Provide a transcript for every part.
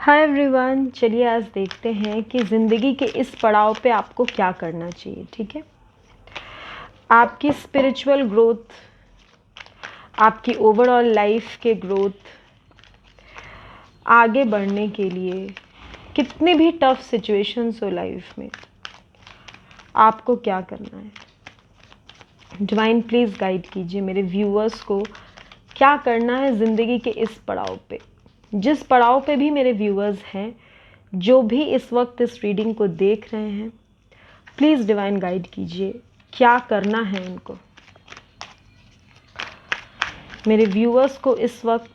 Hi everyone, चलिए आज देखते हैं कि ज़िंदगी के इस पड़ाव पे आपको क्या करना चाहिए। ठीक है, आपकी स्पिरिचुअल ग्रोथ, आपकी ओवरऑल लाइफ के ग्रोथ, आगे बढ़ने के लिए कितनी भी टफ सिचुएशंस हो लाइफ में, आपको क्या करना है। डिवाइन प्लीज़ गाइड कीजिए मेरे व्यूअर्स को, क्या करना है ज़िंदगी के इस पड़ाव पे। जिस पड़ाव पे भी मेरे व्यूअर्स हैं, जो भी इस वक्त इस रीडिंग को देख रहे हैं, प्लीज़ डिवाइन गाइड कीजिए क्या करना है इनको। मेरे व्यूअर्स को इस वक्त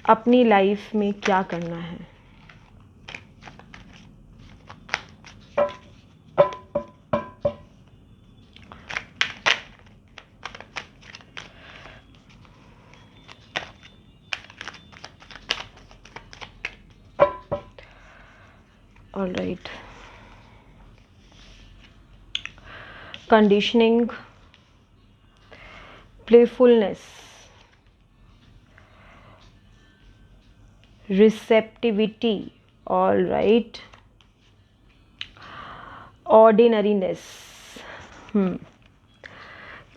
अपनी लाइफ में क्या करना है। All right, conditioning, playfulness, receptivity, all right, ordinariness.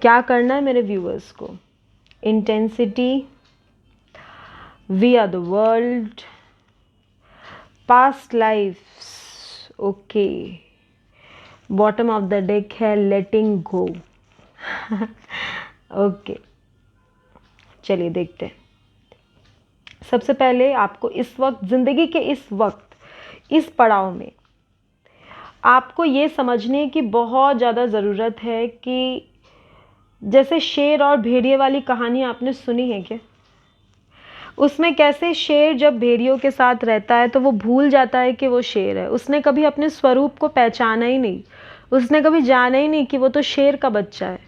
क्या करना है मेरे व्यूअर्स को। Intensity, we are the world, past lives, okay, bottom of the deck है लेटिंग गो। ओके, चलिए देखते हैं। सबसे पहले आपको इस वक्त, ज़िंदगी के इस वक्त, इस पड़ाव में आपको ये समझने की बहुत ज़्यादा ज़रूरत है कि जैसे शेर और भेड़िए वाली कहानी आपने सुनी है क्या? उसमें कैसे शेर जब भेड़ियों के साथ रहता है तो वो भूल जाता है कि वो शेर है। उसने कभी अपने स्वरूप को पहचाना ही नहीं, उसने कभी जाना ही नहीं कि वो तो शेर का बच्चा है,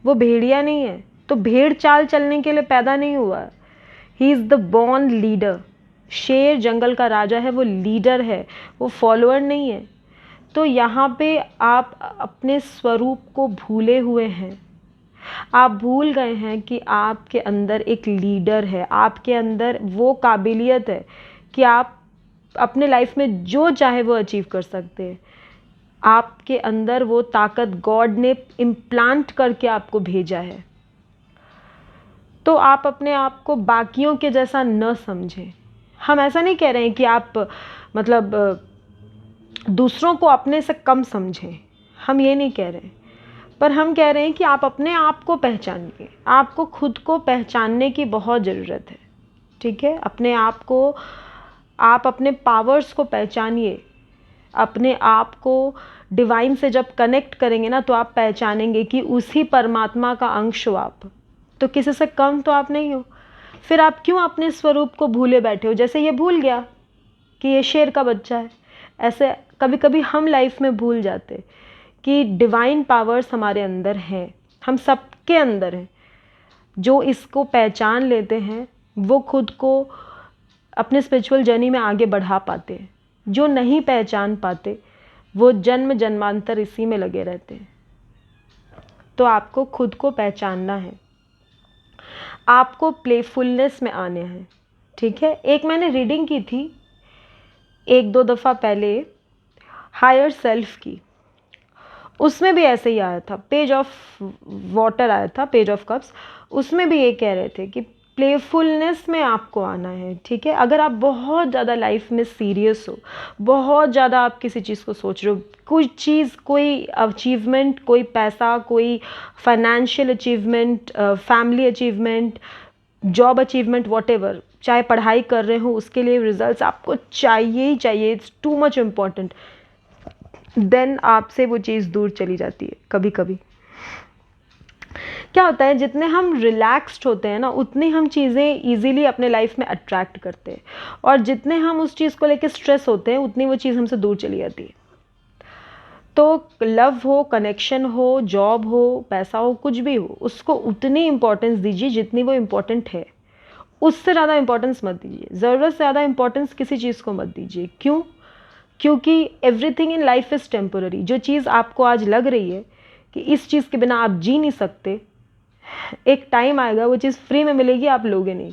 वो भेड़िया नहीं है। तो भेड़ चाल चलने के लिए पैदा नहीं हुआ। He is the born leader. शेर जंगल का राजा है, वो लीडर है, वो फॉलोअर नहीं है। तो यहाँ पे आप अपने स्वरूप को भूले हुए हैं। आप भूल गए हैं कि आपके अंदर एक लीडर है, आपके अंदर वो काबिलियत है कि आप अपने लाइफ में जो चाहे वो अचीव कर सकते हैं। आपके अंदर वो ताकत गॉड ने इम्प्लांट करके आपको भेजा है। तो आप अपने आप को बाकियों के जैसा न समझें। हम ऐसा नहीं कह रहे हैं कि आप मतलब दूसरों को अपने से कम समझें, हम ये नहीं कह रहे, पर हम कह रहे हैं कि आप अपने आप को पहचानिए। आपको खुद को पहचानने की बहुत ज़रूरत है। ठीक है, अपने आप को, आप अपने पावर्स को पहचानिए। अपने आप को डिवाइन से जब कनेक्ट करेंगे ना, तो आप पहचानेंगे कि उसी परमात्मा का अंश हो आप, तो किसी से कम तो आप नहीं हो। फिर आप क्यों अपने स्वरूप को भूले बैठे हो? जैसे ये भूल गया कि ये शेर का बच्चा है, ऐसे कभी कभी हम लाइफ में भूल जाते कि डिवाइन पावर्स हमारे अंदर हैं, हम सबके अंदर हैं। जो इसको पहचान लेते हैं वो खुद को अपने स्पिरिचुअल जर्नी में आगे बढ़ा पाते हैं। जो नहीं पहचान पाते वो जन्म जन्मांतर इसी में लगे रहते हैं। तो आपको खुद को पहचानना है, आपको प्लेफुलनेस में आने हैं। ठीक है, एक मैंने रीडिंग की थी 1-2 दफ़ा पहले, हायर सेल्फ की। उसमें भी ऐसे ही आया था, पेज ऑफ वाटर आया था, पेज ऑफ कप्स। उसमें भी ये कह रहे थे कि प्लेफुलनेस में आपको आना है। ठीक है, अगर आप बहुत ज़्यादा लाइफ में सीरियस हो, बहुत ज़्यादा आप किसी चीज़ को सोच रहे हो, कोई चीज़, कोई अचीवमेंट, कोई पैसा, कोई financial achievement, family achievement, job achievement, whatever, चाहे पढ़ाई कर रहे हो, उसके लिए रिजल्ट्स आपको चाहिए ही चाहिए, it's too much important, then आपसे वो चीज़ दूर चली जाती है। कभी कभी क्या होता है, जितने हम रिलैक्स्ड होते हैं ना, उतनी हम चीज़ें ईजीली अपने लाइफ में अट्रैक्ट करते हैं, और जितने हम उस चीज़ को लेकर स्ट्रेस होते हैं, उतनी वो चीज़ हमसे दूर चली जाती है। तो लव हो, कनेक्शन हो, जॉब हो, पैसा हो, कुछ भी हो, उसको उतनी इम्पोर्टेंस दीजिए जितनी वो इम्पोर्टेंट है। उससे ज़्यादा इम्पोर्टेंस मत दीजिए, ज़रूरत से ज़्यादा इम्पोर्टेंस किसी चीज़ को मत दीजिए। क्यों? क्योंकि everything in life is temporary. जो चीज़ आपको आज लग रही है कि इस चीज़ के बिना आप जी नहीं सकते, एक टाइम आएगा वो चीज़ फ्री में मिलेगी, आप लोगे नहीं।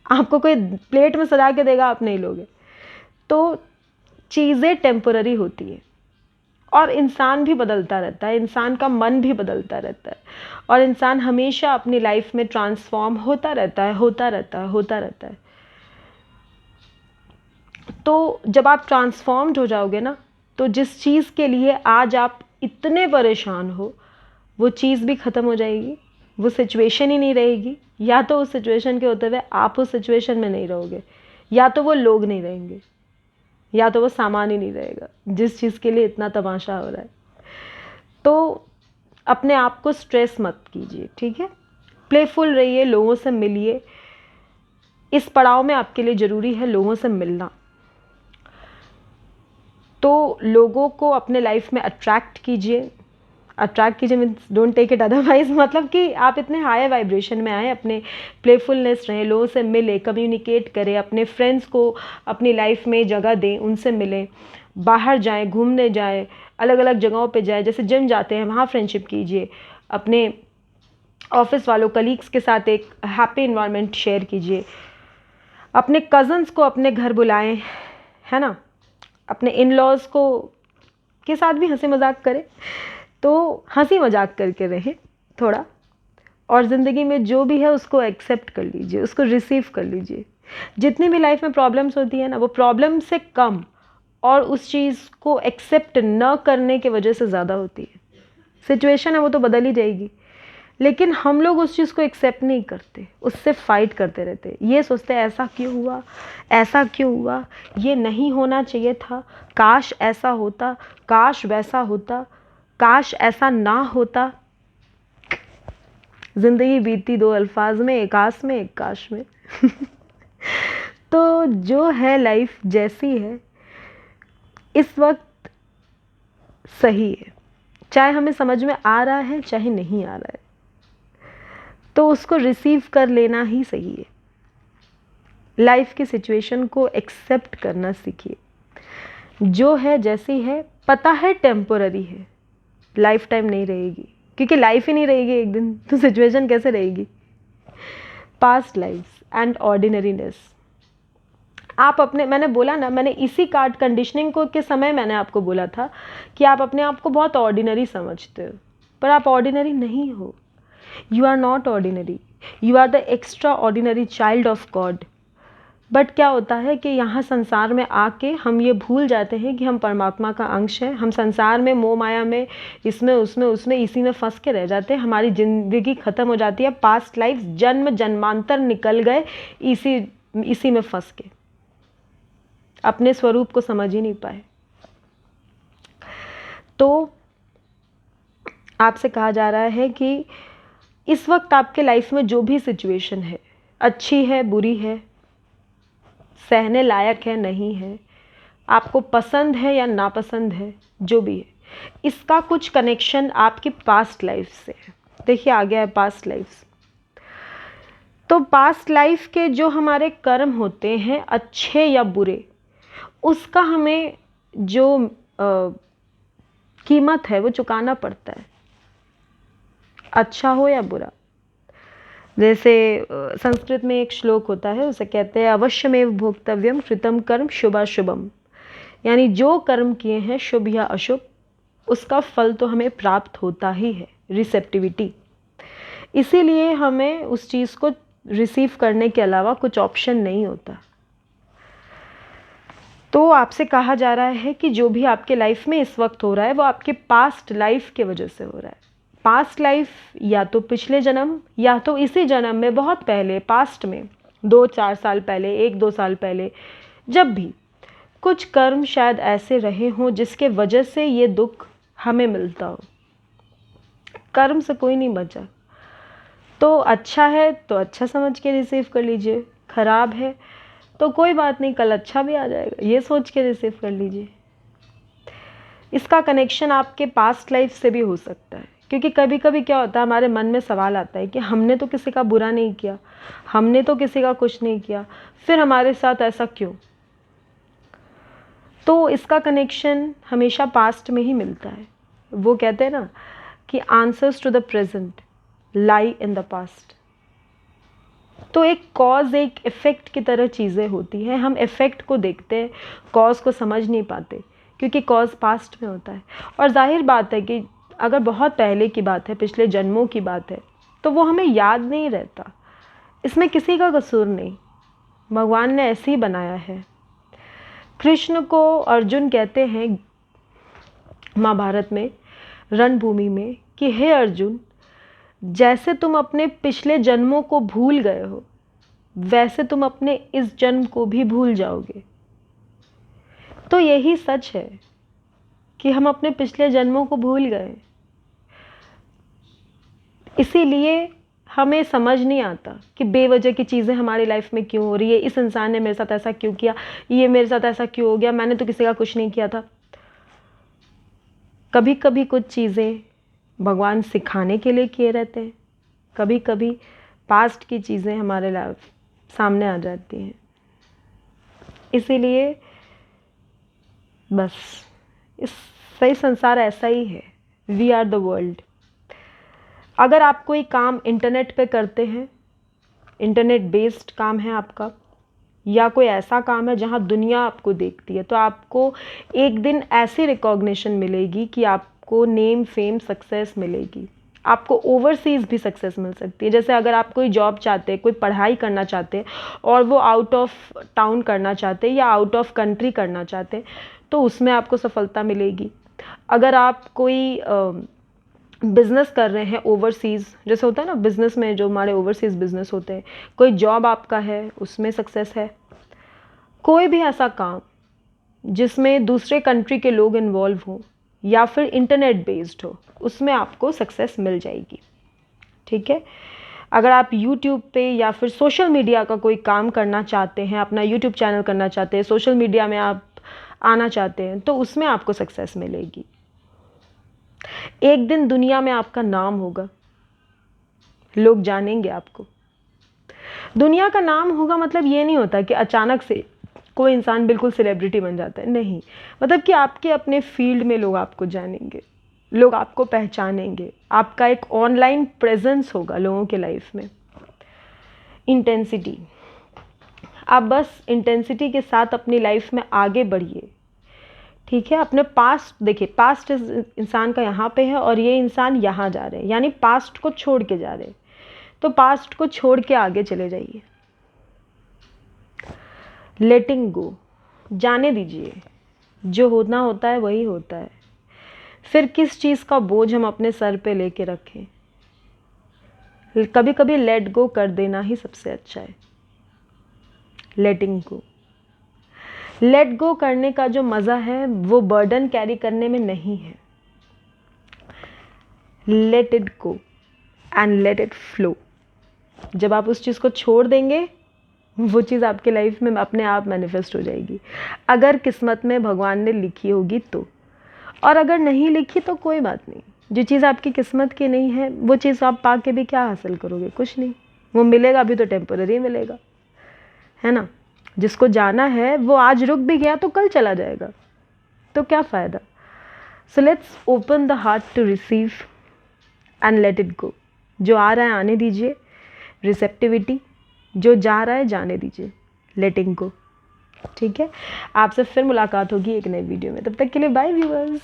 आपको कोई प्लेट में सजा के देगा, आप नहीं लोगे। तो चीज़ें टेम्पररी होती है और इंसान भी बदलता रहता है, इंसान का मन भी बदलता रहता है और इंसान हमेशा अपनी लाइफ में ट्रांसफॉर्म होता रहता है, होता रहता है, होता रहता है। तो जब आप ट्रांसफॉर्म्ड हो जाओगे ना, तो जिस चीज़ के लिए आज आप इतने परेशान हो वो चीज़ भी ख़त्म हो जाएगी, वो सिचुएशन ही नहीं रहेगी, या तो उस सिचुएशन के होते हुए आप उस सिचुएशन में नहीं रहोगे, या तो वो लोग नहीं रहेंगे, या तो वो सामान ही नहीं रहेगा जिस चीज़ के लिए इतना तमाशा हो रहा है। तो अपने आप को स्ट्रेस मत कीजिए, ठीक है? प्लेफुल रहिए, लोगों से मिलिए। इस पड़ाव में आपके लिए ज़रूरी है लोगों से मिलना। तो लोगों को अपने लाइफ में अट्रैक्ट कीजिए means don't take it otherwise, मतलब कि आप इतने हायर वाइब्रेशन में आए, अपने प्लेफुलनेस रहें, लोगों से मिले, कम्युनिकेट करें, अपने फ्रेंड्स को अपनी लाइफ में जगह दें, उनसे मिलें, बाहर जाएं, घूमने जाएं, अलग अलग जगहों पे जाएं, जैसे जिम जाते हैं वहाँ फ्रेंडशिप कीजिए, अपने ऑफिस वालों कलीग्स के साथ एक हैप्पी इन्वायरमेंट शेयर कीजिए, अपने कज़न्स को अपने घर बुलाएं, है ना, अपने इन लॉज को के साथ भी हंसी मजाक करें। तो हंसी मजाक करके रहें थोड़ा, और ज़िंदगी में जो भी है उसको एक्सेप्ट कर लीजिए, उसको रिसीव कर लीजिए। जितनी भी लाइफ में प्रॉब्लम्स होती है ना, वो प्रॉब्लम से कम और उस चीज़ को एक्सेप्ट न करने की वजह से ज़्यादा होती है। सिचुएशन है वो तो बदल ही जाएगी, लेकिन हम लोग उस चीज़ को एक्सेप्ट नहीं करते, उससे फाइट करते रहते, ये सोचते हैं ऐसा क्यों हुआ, ऐसा क्यों हुआ, ये नहीं होना चाहिए था, काश ऐसा होता, काश वैसा होता, काश ऐसा ना होता। ज़िंदगी बीती दो अल्फाज में, एक आस में एक काश में। तो जो है लाइफ जैसी है इस वक्त सही है, चाहे हमें समझ में आ रहा है चाहे नहीं आ रहा है, तो उसको रिसीव कर लेना ही सही है। लाइफ की सिचुएशन को एक्सेप्ट करना सीखिए, जो है जैसी है, पता है टेम्पोररी है, लाइफ टाइम नहीं रहेगी, क्योंकि लाइफ ही नहीं रहेगी एक दिन, तो सिचुएशन कैसे रहेगी। पास्ट लाइफ्स एंड ऑर्डिनरीनेस, आप अपने, मैंने बोला ना, मैंने इसी कार्ड कंडीशनिंग को के समय मैंने आपको बोला था कि आप अपने आप को बहुत ऑर्डिनरी समझते हो, पर आप ऑर्डिनरी नहीं हो। You are not ordinary, you are the extraordinary child of God. But क्या होता है कि यहाँ संसार में आके हम ये भूल जाते हैं कि हम परमात्मा का अंश हैं। हम संसार में मोह माया में, इसमें उसमें उसमें इसी में फंस के रह जाते हैं, हमारी ज़िंदगी ख़त्म हो जाती है। पास्ट लाइफ जन्म जन्मांतर निकल गए इसी में फंस के, अपने स्वरूप को समझ ही नहीं पाए। तो आपसे कहा जा रहा है कि इस वक्त आपके लाइफ में जो भी सिचुएशन है, अच्छी है बुरी है, सहने लायक है नहीं है, आपको पसंद है या नापसंद है, जो भी है, इसका कुछ कनेक्शन आपकी पास्ट लाइफ से है। देखिए आ गया है पास्ट लाइफ। तो पास्ट लाइफ के जो हमारे कर्म होते हैं, अच्छे या बुरे, उसका हमें जो कीमत है वो चुकाना पड़ता है, अच्छा हो या बुरा। जैसे संस्कृत में एक श्लोक होता है, उसे कहते हैं अवश्यमेव भोक्तव्यम कृतम कर्म शुभाशुभम, यानी जो कर्म किए हैं शुभ या अशुभ, उसका फल तो हमें प्राप्त होता ही है, रिसेप्टिविटी। इसीलिए हमें उस चीज़ को रिसीव करने के अलावा कुछ ऑप्शन नहीं होता। तो आपसे कहा जा रहा है कि जो भी आपके लाइफ में इस वक्त हो रहा है वो आपके पास्ट लाइफ के वजह से हो रहा है। पास्ट लाइफ या तो पिछले जन्म या तो इसी जन्म में बहुत पहले, पास्ट में 2-4 साल पहले, 1-2 साल पहले, जब भी कुछ कर्म शायद ऐसे रहे हों जिसके वजह से ये दुख हमें मिलता हो। कर्म से कोई नहीं बचा, तो अच्छा है तो अच्छा समझ के रिसीव कर लीजिए, खराब है तो कोई बात नहीं, कल अच्छा भी आ जाएगा, ये सोच के रिसीव कर लीजिए। इसका कनेक्शन आपके पास्ट लाइफ से भी हो सकता है, क्योंकि कभी कभी क्या होता है, हमारे मन में सवाल आता है कि हमने तो किसी का बुरा नहीं किया, हमने तो किसी का कुछ नहीं किया, फिर हमारे साथ ऐसा क्यों। तो इसका कनेक्शन हमेशा पास्ट में ही मिलता है। वो कहते हैं ना कि answers to the present lie in the past. तो एक कॉज एक इफ़ेक्ट की तरह चीज़ें होती हैं। हम इफ़ेक्ट को देखते हैं, कॉज को समझ नहीं पाते, क्योंकि कॉज पास्ट में होता है। और जाहिर बात है कि अगर बहुत पहले की बात है, पिछले जन्मों की बात है, तो वो हमें याद नहीं रहता। इसमें किसी का कसूर नहीं, भगवान ने ऐसे ही बनाया है। कृष्ण को अर्जुन कहते हैं महाभारत में, रणभूमि में, कि हे अर्जुन, जैसे तुम अपने पिछले जन्मों को भूल गए हो, वैसे तुम अपने इस जन्म को भी भूल जाओगे। तो यही सच है कि हम अपने पिछले जन्मों को भूल गए। इसीलिए हमें समझ नहीं आता कि बेवजह की चीज़ें हमारी लाइफ में क्यों हो रही है। इस इंसान ने मेरे साथ ऐसा क्यों किया, ये मेरे साथ ऐसा क्यों हो गया, मैंने तो किसी का कुछ नहीं किया था। कभी कभी कुछ चीज़ें भगवान सिखाने के लिए किए रहते हैं, कभी कभी पास्ट की चीज़ें हमारे लाइफ सामने आ जाती हैं। इसीलिए बस इस सही संसार ऐसा ही है। We are the world. अगर आप कोई काम इंटरनेट पे करते हैं, इंटरनेट बेस्ड काम है आपका, या कोई ऐसा काम है जहां दुनिया आपको देखती है, तो आपको एक दिन ऐसी रिकॉग्निशन मिलेगी कि आपको नेम फेम सक्सेस मिलेगी। आपको ओवरसीज़ भी सक्सेस मिल सकती है। जैसे अगर आप कोई जॉब चाहते हैं, कोई पढ़ाई करना चाहते हैं और वो आउट ऑफ टाउन करना चाहते हैं या आउट ऑफ कंट्री करना चाहते हैं, तो उसमें आपको सफलता मिलेगी। अगर आप कोई बिज़नेस कर रहे हैं ओवरसीज़, जैसे होता है ना बिज़नेस में, जो हमारे ओवरसीज़ बिज़नेस होते हैं, कोई जॉब आपका है उसमें सक्सेस है, कोई भी ऐसा काम जिसमें दूसरे कंट्री के लोग इन्वॉल्व हो या फिर इंटरनेट बेस्ड हो, उसमें आपको सक्सेस मिल जाएगी। ठीक है। अगर आप यूट्यूब पे या फिर सोशल मीडिया का कोई काम करना चाहते हैं, अपना यूट्यूब चैनल करना चाहते हैं, सोशल मीडिया में आप आना चाहते हैं, तो उसमें आपको सक्सेस मिलेगी। एक दिन दुनिया में आपका नाम होगा, लोग जानेंगे आपको। दुनिया का नाम होगा मतलब ये नहीं होता कि अचानक से कोई इंसान बिल्कुल सेलिब्रिटी बन जाता है, नहीं। मतलब कि आपके अपने फील्ड में लोग आपको जानेंगे, लोग आपको पहचानेंगे, आपका एक ऑनलाइन प्रेजेंस होगा लोगों के लाइफ में। इंटेंसिटी, आप बस इंटेंसिटी के साथ अपनी लाइफ में आगे बढ़िए। ठीक है। अपने पास्ट देखिए, पास्ट इस इंसान का यहाँ पे है और ये इंसान यहाँ जा रहे हैं, यानी पास्ट को छोड़ के जा रहे हैं। तो पास्ट को छोड़ के आगे चले जाइए। लेटिंग गो, जाने दीजिए, जो होना होता है वही होता है। फिर किस चीज़ का बोझ हम अपने सर पे लेके रखें। कभी कभी लेट गो कर देना ही सबसे अच्छा है। लेटिंग गो, लेट गो करने का जो मज़ा है वो बर्डन कैरी करने में नहीं है। Late it go and let it flow. जब आप उस चीज़ को छोड़ देंगे, वो चीज़ आपके लाइफ में अपने आप मैनिफेस्ट हो जाएगी, अगर किस्मत में भगवान ने लिखी होगी तो। और अगर नहीं लिखी तो कोई बात नहीं। जो चीज़ आपकी किस्मत की नहीं है, वो चीज़ आप पा के भी क्या हासिल करोगे, कुछ नहीं। वो मिलेगा भी तो टेम्पररी मिलेगा, है ना। जिसको जाना है वो आज रुक भी गया तो कल चला जाएगा, तो क्या फ़ायदा। So let's open the heart to receive and let it go. जो आ रहा है आने दीजिए, रिसेप्टिविटी। जो जा रहा है जाने दीजिए, लेटिंग गो। ठीक है। आपसे फिर मुलाकात होगी एक नई वीडियो में, तब तक के लिए बाय व्यूअर्स।